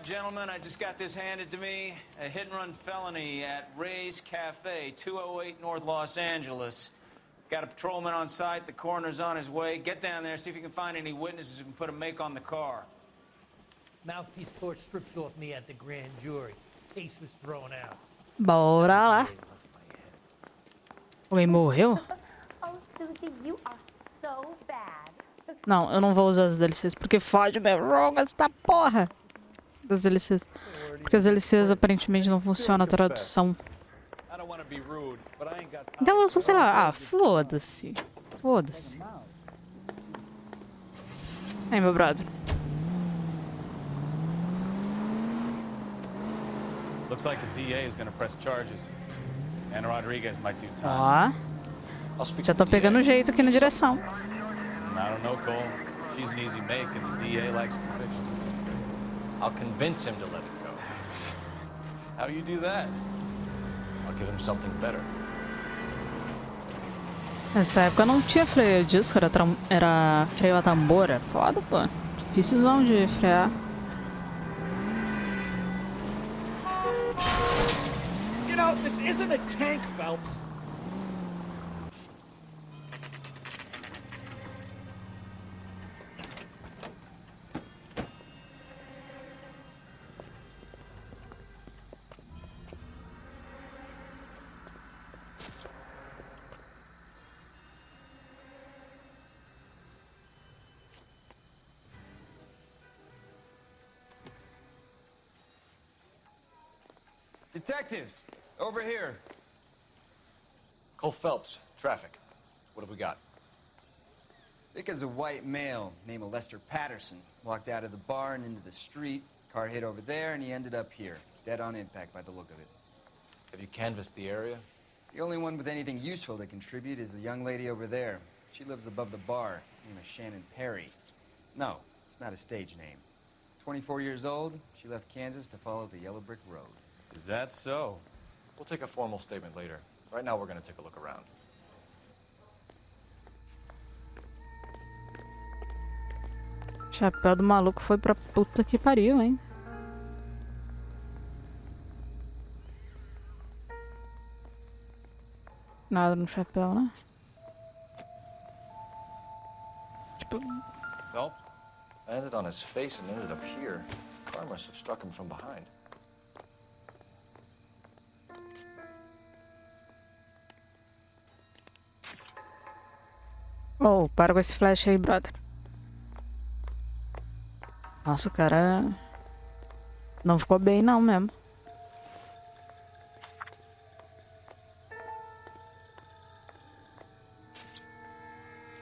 gentlemen, I just got this handed to me. A hit-and-run felony at Ray's Cafe, 208 North Los Angeles. Got a patrolman on site. The coroner's on his way. Get down there, see if you can find any witnesses who can put a make on the car. Mouthpiece torch strips off me at the grand jury. Case was thrown out. Bora lá. Alguém morreu? Oh, Susie, you are so bad. Não, eu não vou usar as DLCs porque fode meu jogo essa porra das DLCs. Porque as DLCs aparentemente não funciona a tradução. Então eu sou, sei lá, foda-se. Foda-se. Aí, meu brother. Looks like the DA is gonna press charges. Anna Rodriguez might do time. Ó. Já tô pegando o jeito aqui na direção. I don't know, Cole. She's an easy make, and the DA likes conviction. I'll convince him to let it go. How do you do that? I'll give him something better. Nessa época não tinha freio disco, era freio a tambora. Foda, pô. Difícilzão de frear. You know, this isn't a tank, Phelps. Detectives, over here. Cole Phelps, traffic. What have we got? Vic is a white male named Lester Patterson. Walked out of the bar and into the street. Car hit over there, and he ended up here. Dead on impact by the look of it. Have you canvassed the area? The only one with anything useful to contribute is the young lady over there. She lives above the bar. Name is Shannon Perry. No, it's not a stage name. 24 years old, she left Kansas to follow the Yellow Brick Road. Is that so? We'll take a formal statement later. Right now, we're going to take a look around. O chapéu do maluco foi pra puta que pariu, hein? Nada no chapéu, né? Tipo... Phelps? Landed on his face and ended up here. Car must have struck him from behind. Oh, para com esse flash aí, brother. Nossa, o cara... não ficou bem não mesmo.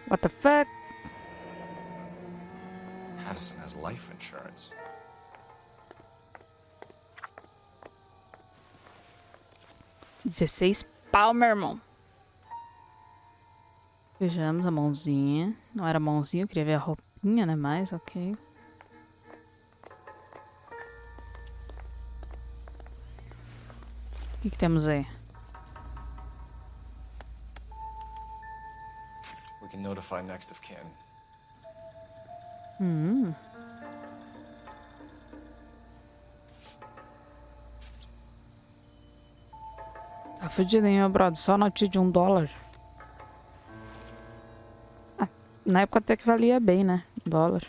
What the fuck? Patterson has life insurance. $16 pau, meu irmão. Vejamos a mãozinha. Não era mãozinha, eu queria ver a roupinha, né? Mas, ok. O que temos aí? We can notify next of kin. Tá fudido, hein, meu brother? Só notinha de $1. Na época até que valia bem, né? $1.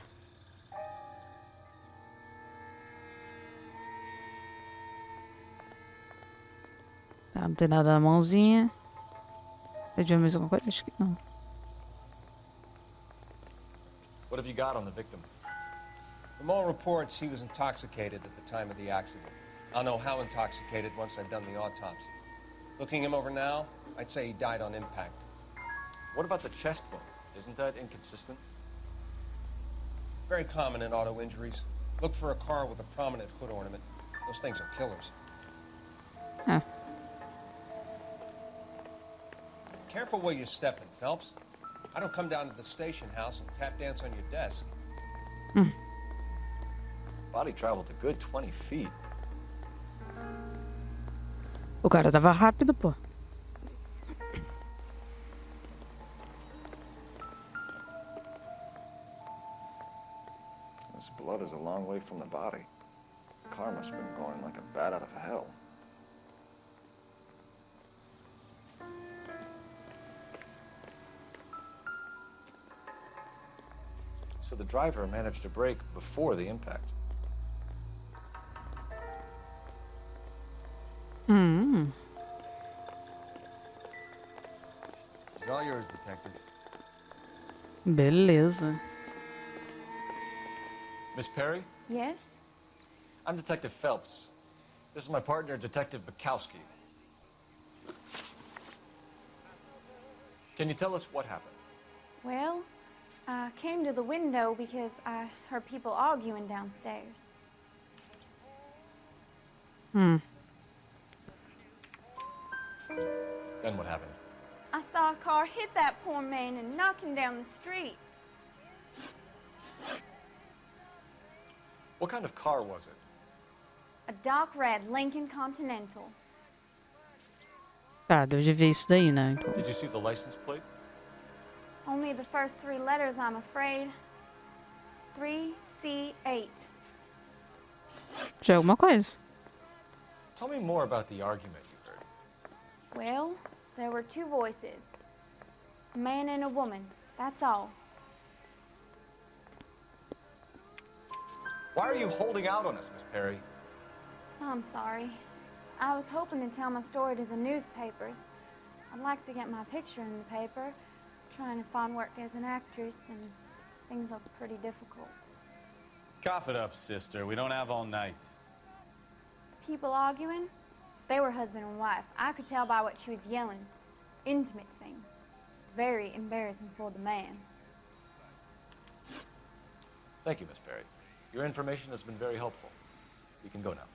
Tá, não tem nada na mãozinha. Você viu mais alguma coisa? Acho que não. What have you got on the victim? From all reports, he was intoxicated at the time of the accident. I'll know how intoxicated once I've done the autopsy. Looking him over now, I'd say he died on impact. What about the chest wound? Isn't that inconsistent? Very common in auto injuries. Look for a car with a prominent hood ornament. Those things are killers. Huh. Careful where you're stepping, Phelps. I don't come down to the station house and tap dance on your desk. Body traveled a good 20 feet. O cara tava rápido, pô. This blood is a long way from the body. Must have been going like a bat out of hell. So the driver managed to brake before the impact. It's all yours, Detective. Beleza. Miss Perry, Yes? I'm Detective Phelps. This is my partner, Detective Bukowski. Can you tell us what happened? Well, I came to the window because I heard people arguing downstairs. Then what happened? I saw a car hit that poor man and knock him down the street. What kind of car was it? A dark red Lincoln Continental. Tá, deu de ver isso daí, né? Então, Did you see the license plate? Only the first 3 letters, I'm afraid. 3C8. já é alguma coisa. Tell me more about the argument you heard. Well, there were 2 voices. A man and a woman, that's all. Why are you holding out on us, Miss Perry? I'm sorry. I was hoping to tell my story to the newspapers. I'd like to get my picture in the paper. Trying to find work as an actress, and things look pretty difficult. Cough it up, sister. We don't have all night. People arguing? They were husband and wife. I could tell by what she was yelling. Intimate things. Very embarrassing for the man. Thank you, Miss Perry. Your information has been very helpful. You can go now.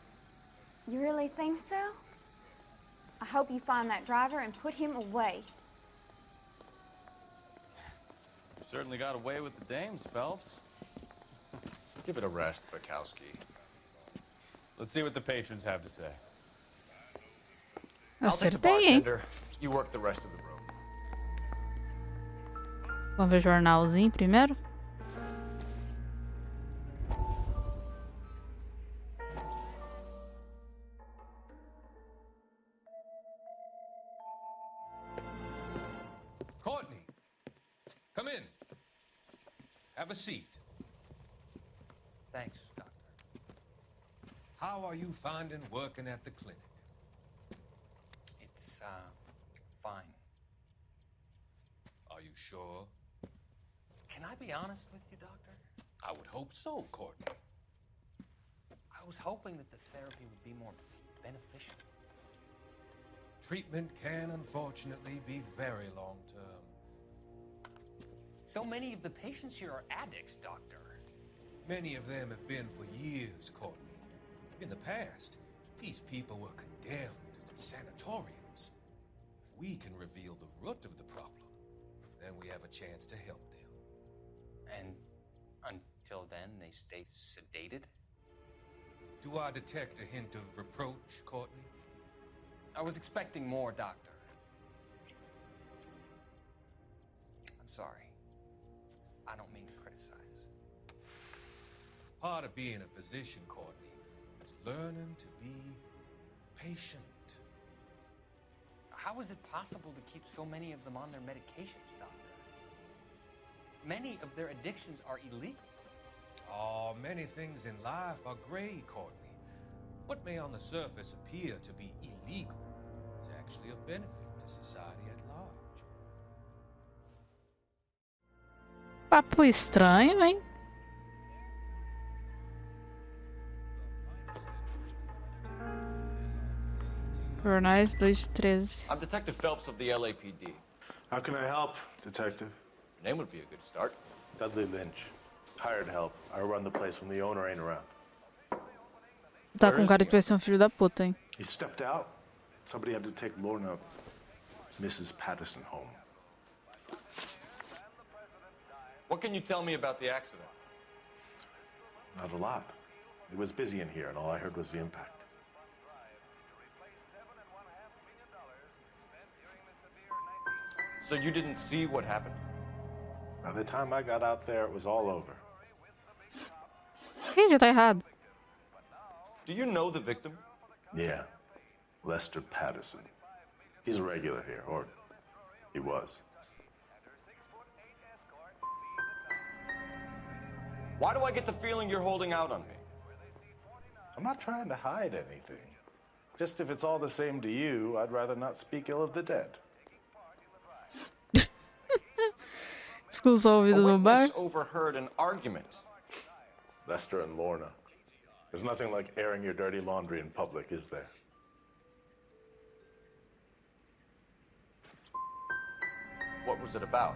You really think so? I hope you find that driver and put him away. You certainly got away with the dames, Phelps. Give it a rest, Bukowski. Let's see what the patrons have to say. I'll take the Acertei, hein? bartender. You work the rest of the room. Vamos ver jornalzinho primeiro. Courtney, come in. Have a seat. Thanks, Doctor. How are you finding working at the clinic? It's, fine. Are you sure? Can I be honest with you, Doctor? I would hope so, Courtney. I was hoping that the therapy would be more beneficial. Treatment can unfortunately be very long-term. So many of the patients here are addicts, Doctor. Many of them have been for years, Courtney. In the past, these people were condemned to sanatoriums. If we can reveal the root of the problem, then we have a chance to help them. And until then, they stay sedated? Do I detect a hint of reproach, Courtney? I was expecting more, Doctor. I'm sorry. I don't mean to criticize. Part of being a physician, Courtney, is learning to be patient. How is it possible to keep so many of them on their medications, Doctor? Many of their addictions are illegal. Oh, many things in life are gray, Courtney. What may on the surface appear to be illegal is actually of benefit to society at large. Papo estranho, hein? Jornais 2 de 13. I'm Detective Phelps of the LAPD. How can I help, Detective? Your name would be a good start. Dudley Lynch. Hired help. I run the place when the owner ain't around. Tá com cara de vai ser um filho da puta, hein? He stepped out. Somebody had to take Lorna, Mrs. Patterson, home. What can you tell me about the accident? Not a lot. It was busy in here, and all I heard was the impact. So you didn't see what happened? By the time I got out there, it was all over. Ih, já tá errado. Do you know the victim? Yeah. Lester Patterson. He's a regular here, or he was. Why do I get the feeling you're holding out on me? I'm not trying to hide anything. Just if it's all the same to you, I'd rather not speak ill of the dead. Exclusão ao A ouvido no bar. witness overheard an argument. Lester and Lorna. There's nothing like airing your dirty laundry in public, is there? What was it about?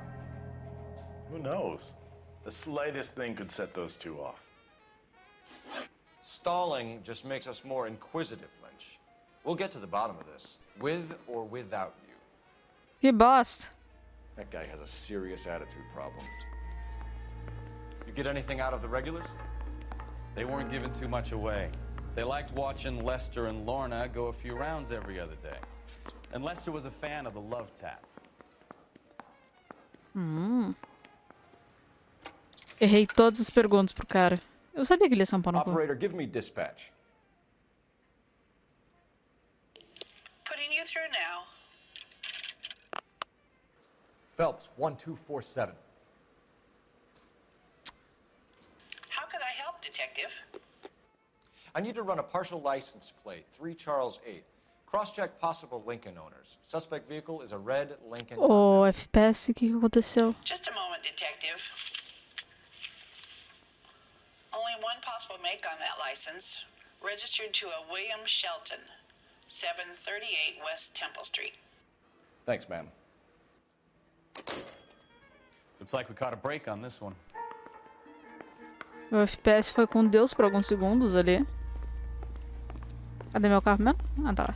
Who knows? The slightest thing could set those two off. Stalling just makes us more inquisitive, Lynch. We'll get to the bottom of this, with or without you. Que bosta. That guy has a serious attitude problem. You get anything out of the regulars? They weren't giving too much away. They liked watching Lester and Lorna go a few rounds every other day. And Lester was a fan of the love tap. Errei todas as perguntas pro cara. Eu sabia que ele ia ser um pau no cu. Operator, give me dispatch. Putting you through now. Phelps, 1247. How can I help, Detective? I need to run a partial license plate, 3 Charles 8. Cross-check possible Lincoln owners. Suspect vehicle is a red Lincoln. Ô, FPS, o que aconteceu? Just a moment, Detective. Only one possible make on that license. Registered to a William Shelton, 738 West Temple Street. Thanks, ma'am. Looks like we caught a break on this one. Meu FPS foi com Deus por alguns segundos ali. Cadê meu carro mesmo? Ah, tá lá.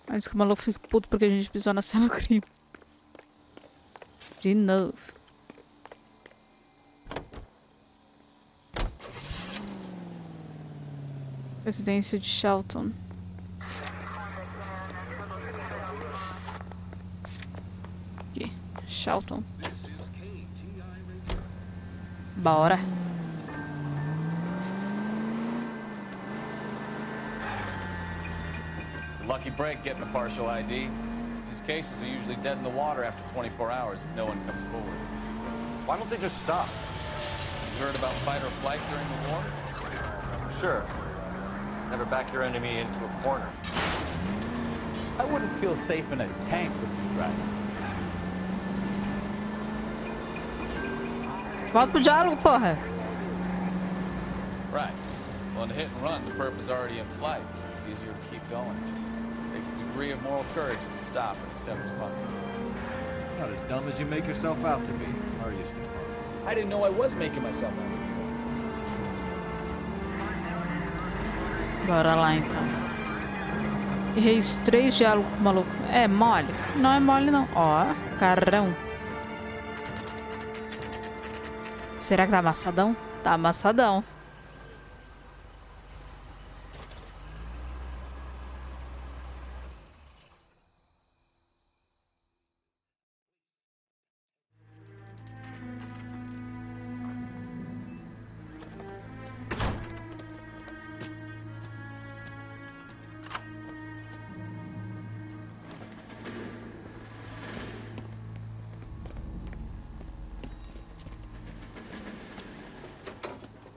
Antes que o maluco fique puto porque a gente pisou na cena do crime. De novo. Residência de Shelton. Aqui. Shelton. Bora. It's a lucky break getting a partial ID. These cases are usually dead in the water after 24 hours if no one comes forward. Why don't they just stop? You heard about fight or flight during the war? Sure. Never back your enemy into a corner. I wouldn't feel safe in a tank with you driving. Volta pro diálogo, porra. Right. Well, in the hit and run, the perp is already in flight. It's easier to keep going. Takes a degree of moral courage to stop and accept responsibility. Not as dumb as you make yourself out to be, are you, Stefan? I didn't know I was making myself out to be. Bora lá então. Errei os 3 diálogos com o maluco. É mole? Não é mole não. Ó, carrão. Será que tá amassadão? Tá amassadão.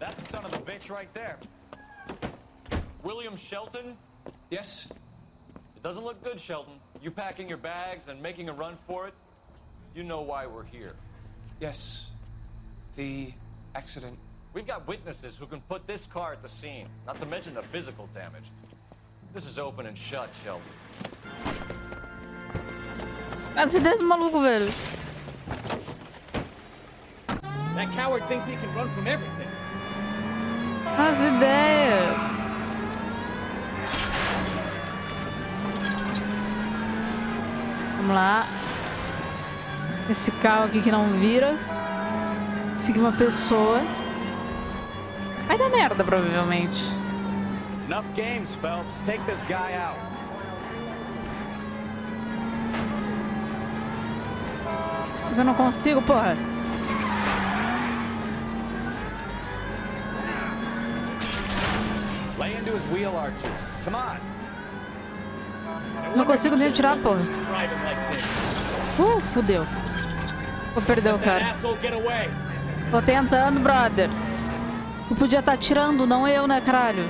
That's the son of a bitch right there. William Shelton? Yes? It doesn't look good, Shelton. You packing your bags and making a run for it? You know why we're here. Yes. The accident. We've got witnesses who can put this car at the scene, not to mention the physical damage. This is open and shut, Shelton. As ideias do maluco, velho. That coward thinks he can run from everything. As ideias. Vamos lá. Esse carro aqui que não vira. Seguir uma pessoa. Vai dar merda, provavelmente. Enough games, Phelps. Take this guy out. Mas eu não consigo, porra. Lay into his wheel arches. Come on. Não consigo nem atirar, porra. Fudeu. Vou perder o cara. Tô tentando, brother. Tu podia estar atirando, não eu, né, caralho?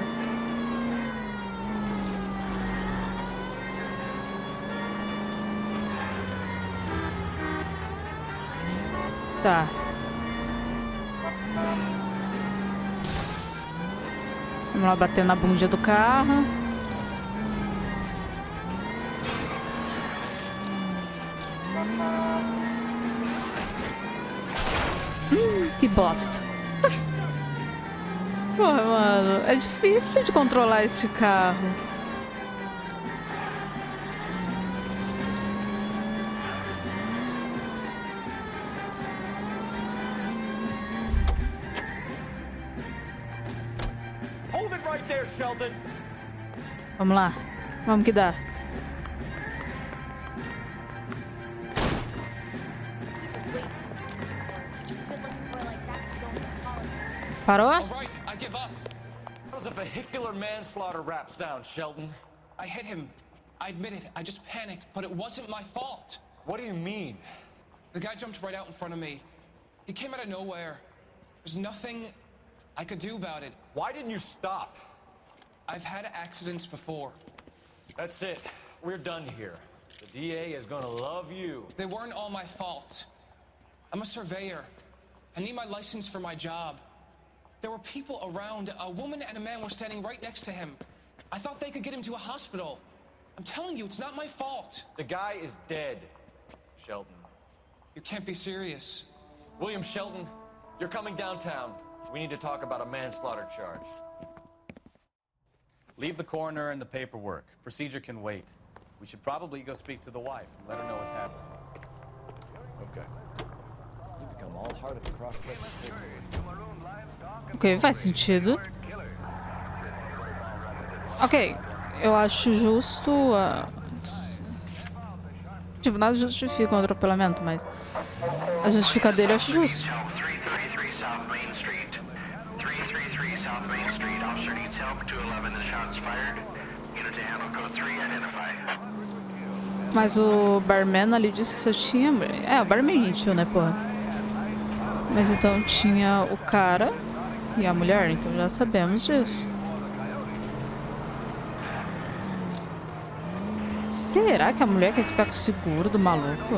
Tá. Vamos lá bater na bunda do carro. Que bosta. Porra, mano. É difícil de controlar esse carro. Hold it right there, Sheldon. Vamos lá. Vamos que dá. Parou? All right, I give up. That was a vehicular manslaughter rap sound, Sheldon. I hit him. I admit it. I just panicked, but it wasn't my fault. What do you mean? The guy jumped right out in front of me. He came out of nowhere. There's nothing I could do about it. Why didn't you stop? I've had accidents before. That's it. We're done here. The DA is gonna love you. They weren't all my fault. I'm a surveyor. I need my license for my job. There were people around. A woman and a man were standing right next to him. I thought they could get him to a hospital. I'm telling you, it's not my fault. The guy is dead, Sheldon. You can't be serious. William Sheldon, you're coming downtown. We need to talk about a manslaughter charge. Leave the coroner and the paperwork. Procedure can wait. We should probably go speak to the wife and let her know what's happening. Okay. You become all heart at the prospect of Ok, faz sentido. Ok, eu acho justo. Tipo, nada justifica um atropelamento, mas a justificativa dele eu acho justo. Mas o barman ali disse que só tinha. É, o barman mentiu, né, porra? Mas então tinha o cara e a mulher, então já sabemos disso. Será que a mulher quer ficar com o seguro do maluco?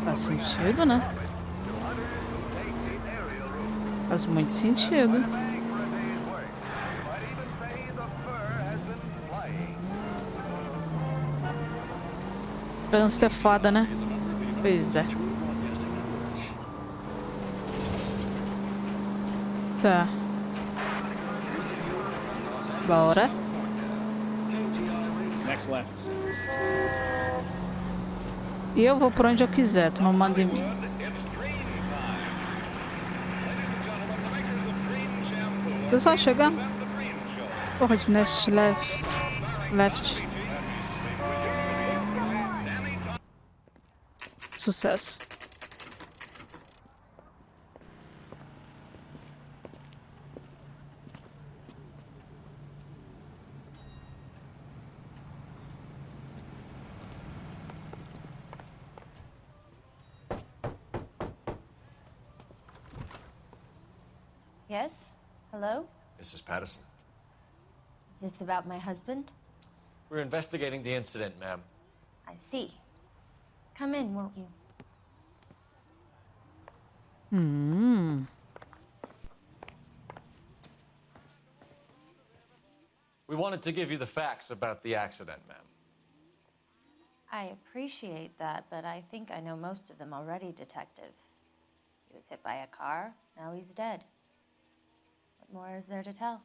Faz sentido, né? Faz muito sentido. Trânsito é foda, né? Pois é. Tá. Bora. Next left. E eu vou por onde eu quiser, tu não manda em mim. Pessoal, chegando. Porra de nest left. Sucesso. Yes? Hello? Mrs. Patterson. Is this about my husband? We're investigating the incident, ma'am. I see. Come in, won't you? We wanted to give you the facts about the accident, ma'am. I appreciate that, but I think I know most of them already, Detective. He was hit by a car, now he's dead. What more is there to tell?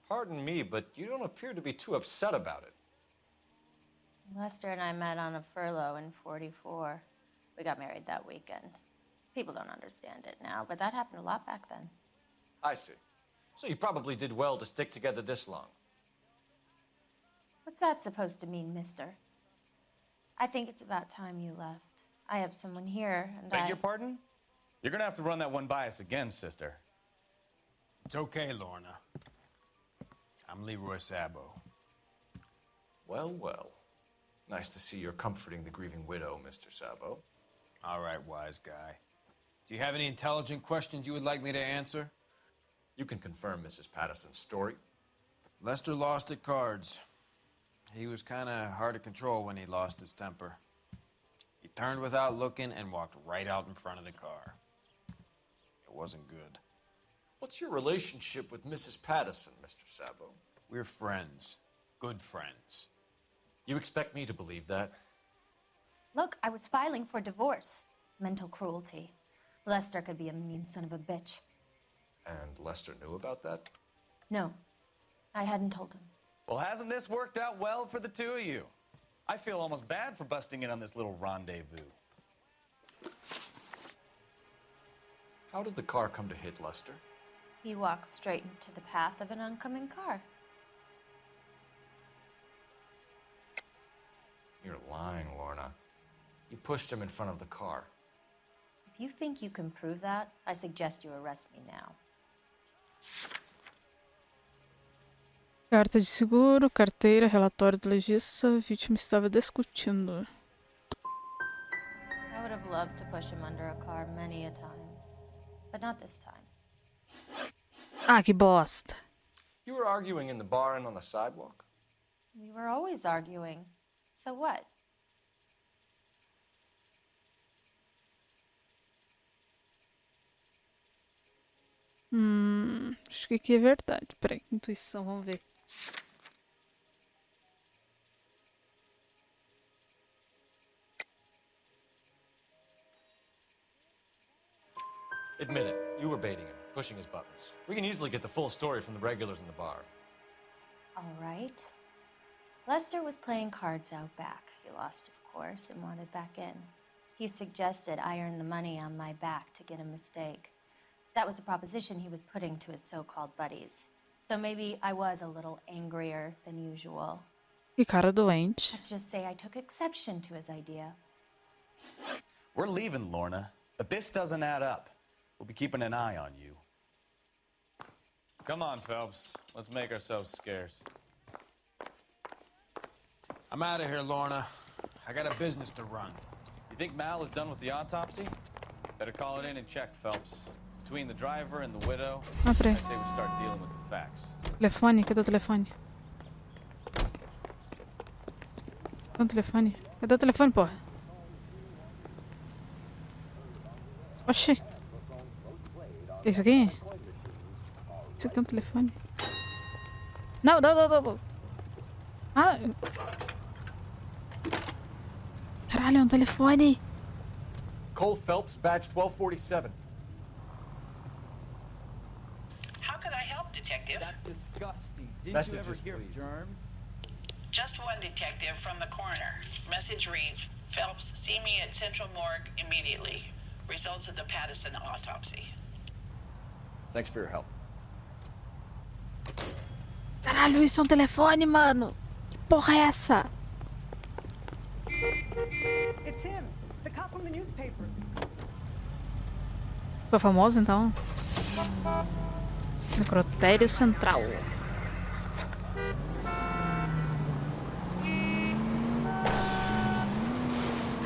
Pardon me, but you don't appear to be too upset about it. Lester and I met on a furlough in '44. We got married that weekend. People don't understand it now, but that happened a lot back then. I see. So you probably did well to stick together this long. What's that supposed to mean, mister? I think it's about time you left. I have someone here, and Beg your pardon? You're gonna have to run that one by us again, sister. It's okay, Lorna. I'm Leroy Sabo. Well, well. Nice to see you're comforting the grieving widow, Mr. Sabo. All right, wise guy. Do you have any intelligent questions you would like me to answer? You can confirm Mrs. Patterson's story. Lester lost at cards. He was kind of hard to control when he lost his temper. He turned without looking and walked right out in front of the car. It wasn't good. What's your relationship with Mrs. Patterson, Mr. Sabo? We're friends. Good friends. You expect me to believe that? Look, I was filing for divorce. Mental cruelty. Lester could be a mean son of a bitch. And Lester knew about that? No, I hadn't told him. Well, hasn't this worked out well for the two of you? I feel almost bad for busting in on this little rendezvous. How did the car come to hit Lester? He walked straight into the path of an oncoming car. You're lying, Lorna. You pushed him in front of the car. If you think you can prove that, I suggest you arrest me now. Carta de seguro, carteira, relatório do legista, a vítima estava discutindo. I would have loved to push him under a car many a time, but not this time. Ah, que bosta. You were arguing in the bar and on the sidewalk? We were always arguing. So what? Acho que aqui é verdade. Peraí, intuição, vamos ver. Admit it. You were baiting him, pushing his buttons. We can easily get the full story from the regulars in the bar. All right. Lester was playing cards out back. He lost, of course, and wanted back in. He suggested I earn the money on my back to get a mistake. That was the proposition he was putting to his so-called buddies. So maybe I was a little angrier than usual. Que cara doente. Let's just say I took exception to his idea. We're leaving, Lorna, but this doesn't add up. We'll be keeping an eye on you. Come on, Phelps. Let's make ourselves scarce. I'm out of here, Lorna. I got a business to run. You think Mal is done with the autopsy? Better call it in and check, Phelps. Between the driver and the widow, Ah, I peraí. say we start dealing with the facts. Telefone? Cadê o telefone? Cadê o telefone? Cadê o telefone, porra? Oxi. É isso aqui? Isso aqui é um telefone? Não, não, não, não, não. Ah. Caralho, é um telefone. Cole Phelps, badge 1247. How could I help, Detective? That's disgusting. Didn't you Messages, ever hear of please. germs? Just one detective from the coroner. Message reads, Phelps, see me at Central Morgue immediately. Results of the Patterson autopsy. Thanks for your help. Caralho, isso é um telefone, mano. Que porra é essa? It's him, the cop from the newspapers. Ficou famosa, então? Necrotério Central.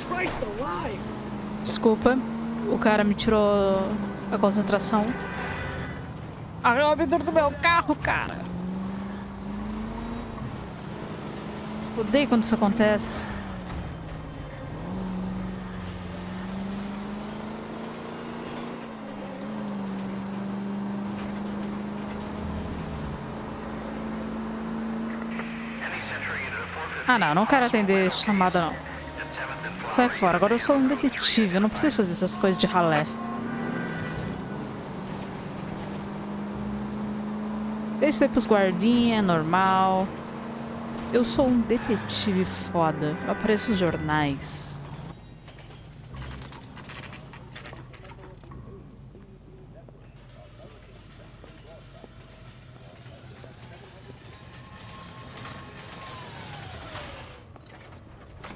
Christ alive! Desculpa, o cara me tirou a concentração. Abriu o abridor do meu carro, cara. Odeio quando isso acontece. Ah, não, não quero atender chamada, não. Sai fora, agora eu sou um detetive, eu não preciso fazer essas coisas de ralé. Deixa isso aí pros guardinha, normal. Eu sou um detetive foda, eu apareço nos jornais.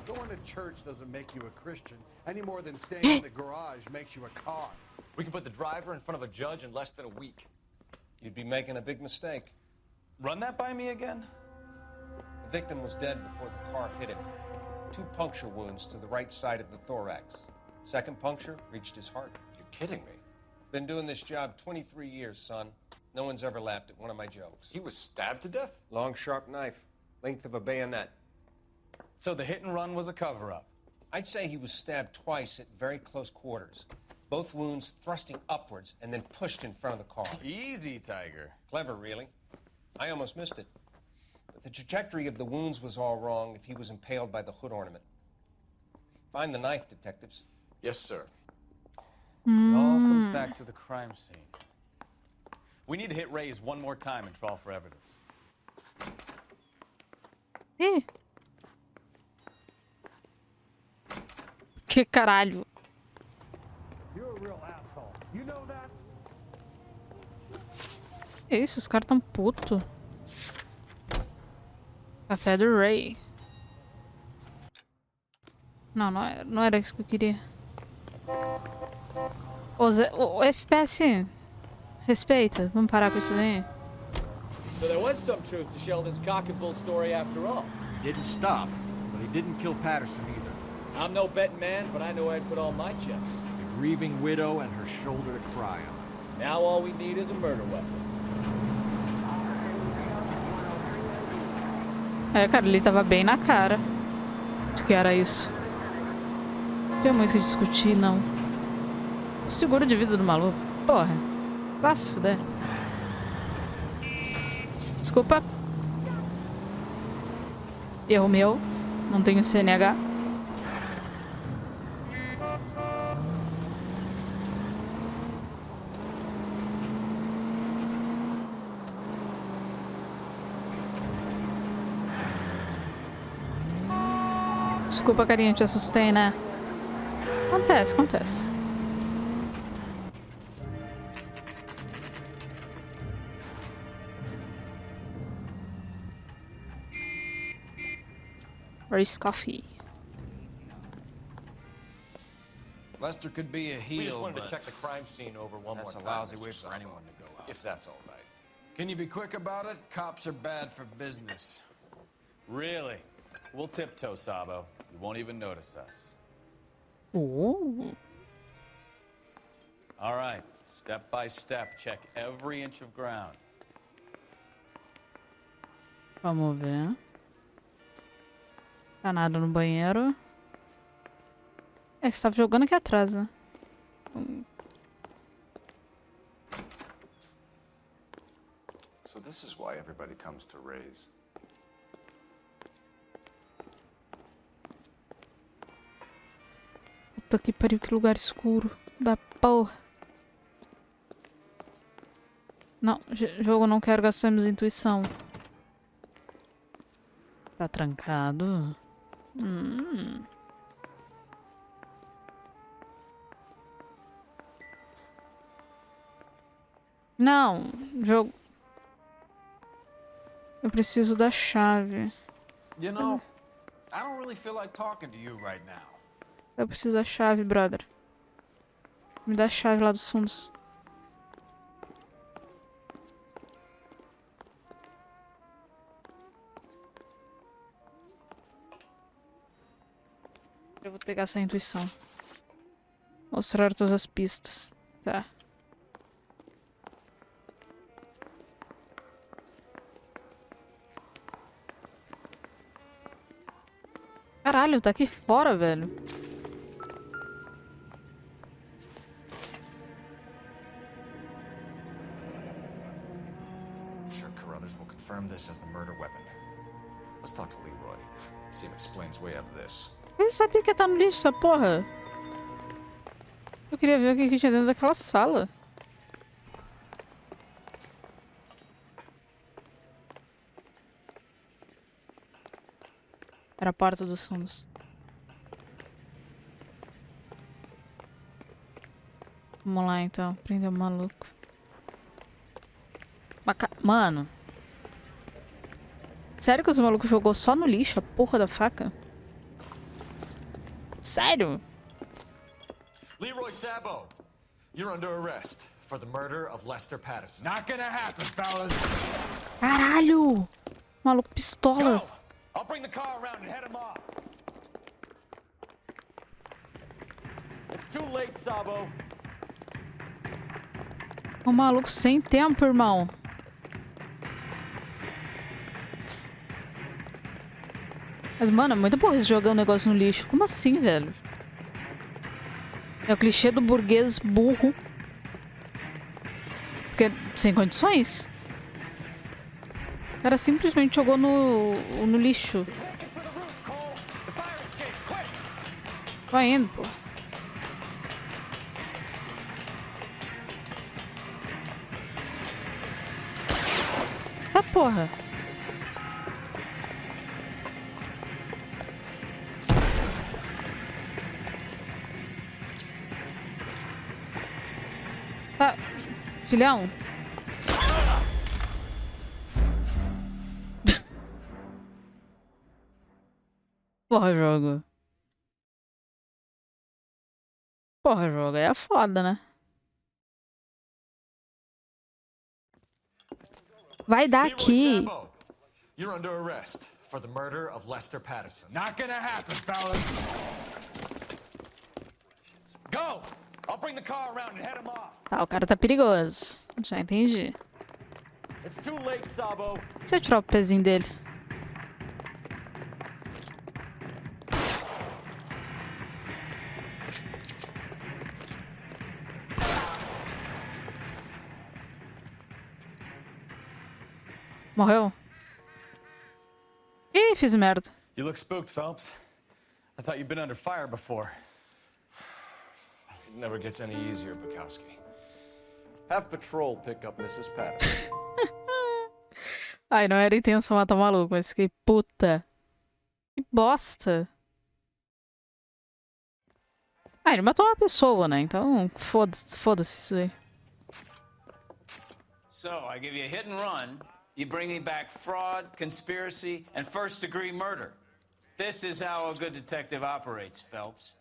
Going to church doesn't make you a Christian any more than staying in the garage makes you a car. We can put the driver in front of a judge in less than a week. You'd be making a big mistake. Run that by me again? The victim was dead before the car hit him. 2 puncture wounds to the right side of the thorax. Second puncture reached his heart. You're kidding me. Been doing this job 23 years, son. No one's ever laughed at one of my jokes. He was stabbed to death? Long, sharp knife. Length of a bayonet. So the hit and run was a cover-up? I'd say he was stabbed twice at very close quarters. Both wounds thrusting upwards and then pushed in front of the car. Easy, Tiger. Clever, really. I almost missed it. But the trajectory of the wounds was all wrong if he was impaled by the hood ornament. Find the knife, detectives. Yes, sir. It all comes back to the crime scene. We need to hit Ray's one more time and trawl for evidence. Ih. Que caralho. You're a real asshole. You know that? Que isso? Os caras tão puto. Café do Ray. Não, não era isso que eu queria. O FPS. Respeita. Vamos parar com isso aí. So there was some truth to Sheldon's cock and bull story after all. Didn't stop, but he didn't kill Patterson either. I'm no betting man, but I know where I'd put all my chips. The grieving widow and her shoulder to cry on. Now all we need is a murder weapon. É, cara, ele tava bem na cara de que era isso. Não tinha muito o que discutir, não. O seguro de vida do maluco. Porra. Vá se fuder. Desculpa. Erro meu. Não tenho CNH. Desculpa, carinha, te assustei, né? Acontece, acontece. Race coffee. Lester could be a heel, We just wanted but to check the crime scene over one more that's time. a lousy Mr. way for Sabo. anyone to go out. If that's all right. Can you be quick about it? Cops are bad for business. Really? We'll tiptoe, Sabo. You won't even notice us. Ooh. All right, step by step, check every inch of ground. Vamos ver. Tá nada no banheiro. É, você tava jogando aqui atrás, né? So this is why everybody comes to Ray's. Puta que pariu, que lugar escuro. Da porra. Não, jogo, não quero gastar minha intuição. Tá trancado? Não, jogo. Eu preciso da chave. You know, I don't really feel like talking to you right now. Eu preciso da chave, brother. Me dá a chave lá dos fundos. Eu vou pegar essa intuição. Mostrar todas as pistas. Tá. Caralho, tá aqui fora, velho. I'm sure Carruthers will confirm this as the murder weapon. Let's talk to Leroy. See him explain his way out of this. Eu sabia que ia estar no lixo essa porra. Eu queria ver o que tinha dentro daquela sala. Era a porta dos fundos. Vamos lá então, prender o maluco. Mano. Sério que os malucos jogou só no lixo a porra da faca? Sério? Leroy Sabo, you're under arrest for the murder of Lester Patterson. Not gonna happen, fellas. Caralho! Maluco pistola. I'll bring the car around and head him off. It's too late, Sabo. O maluco sem tempo, irmão. Mas, mano, é muito burro jogar um negócio no lixo. Como assim, velho? É o clichê do burguês burro. Porque sem condições. O cara simplesmente jogou no lixo. Vai indo, pô. Tá, porra. Tá, filhão. Porra, jogo. Porra, jogo. É foda, né? Vai dar aqui. You're under arrest for the murder of Lester Patterson. Not gonna happen, fellas. Go! I'll bring the car around and head him off. Tá, o cara tá perigoso. Já entendi. It's too late, Sabo. Se eu tirar o pezinho dele. Morreu? Ih, fiz merda. You look spooked, Phelps. I thought you'd been under fire before. It never gets any easier, Bukowski. Have patrol pick up Mrs. Patterson. Ai, não era intenção matar o maluco, mas fiquei puta. Que bosta. Ah, ele matou uma pessoa, né? Então, foda-se isso aí. So, I give you a hit and run. You bring me back fraud, conspiracy, and first-degree murder. This is how a good detective operates, Phelps.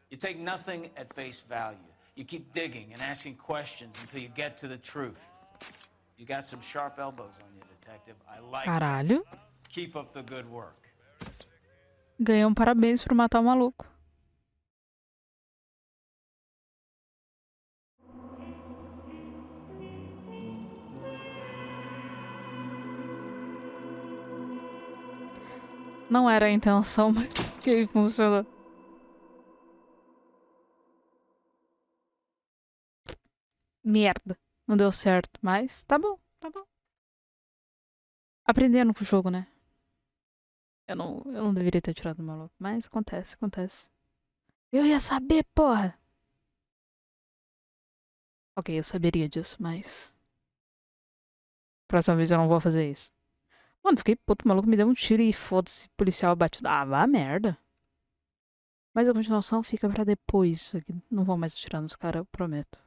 You take nothing at face value. You keep digging and asking questions until you get to the truth. You got some sharp elbows on you, detective. I like Caralho. it. Keep up the good work. Ganhei um parabéns por matar o maluco. Não era a intenção, mas que funcionou. Merda. Não deu certo, mas tá bom, tá bom. Aprendendo com o jogo, né? Eu não deveria ter tirado o maluco, mas acontece, acontece. Eu ia saber, porra! Ok, eu saberia disso, mas... Próxima vez eu não vou fazer isso. Mano, fiquei puto, o maluco me deu um tiro e foda-se, policial batido. Ah, vá merda. Mas a continuação fica pra depois. Não vou mais atirar nos caras, eu prometo.